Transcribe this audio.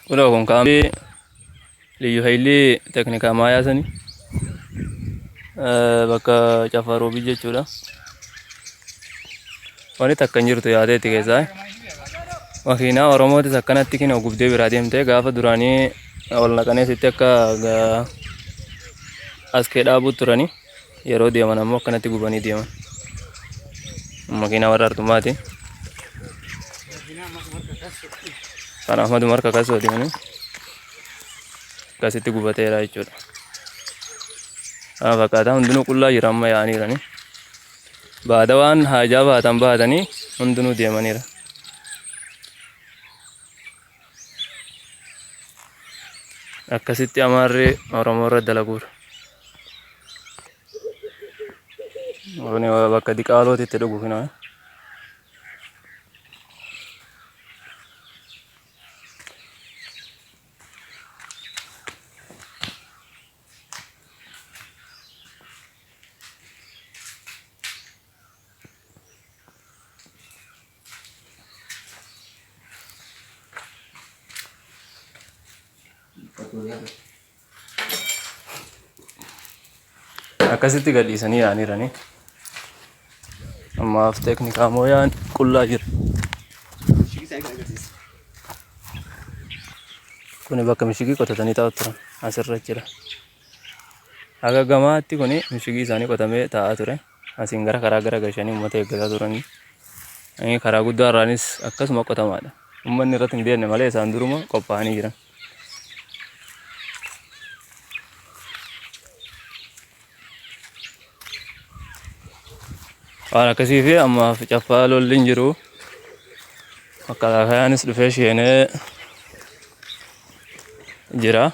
Udah kon kami liyu haili teknika maya sani bakka cafaroo biyya jechuudha. Wanti takka hin jirtu yaadeetti keessaa makiinaa Oromootis akkanatti kina gubdee biraa deemtee gaafa duraanii ol naqanee sitti akka as kee dhaabuutti turanii yeroo deeman ammoo akkanatti gubanii deeman. Makiinaa warra artummaati. Kanaaf madu marka kasoo deemanii akkasitti gubateera jechuudha. Fakkaataa hundinuu qullaa jira amma yaa'anii jiranii. Baada waan haajaa baatan baatanii hundinuu deemaniira. Akkasitti amaarree Oromoo irra dalaguudha. Kuni bakka diqaalootitti dhugu kina. Akkasitti gadhiisanii yaa'aniiranii. Ammaaf teknikaa mooyaan qullaa jira. Kuni bakka mishigii qotatanii taa'aa turan asirra jira. Haga gamaatti kuni mishigii isaanii qotamee taa'aa ture. Asiin gara karaa gara galchanii uummata eeggataa turanii. Karaa guddaa irraanis akkasuma qotamaadha. Uummanni irratti hin deemne malee isaan duruma qophaa'anii jiran. Waan akkasii fi ammaaf caffaa lolli hin jiru. Makalaakayaanis dhufee sheenee jira.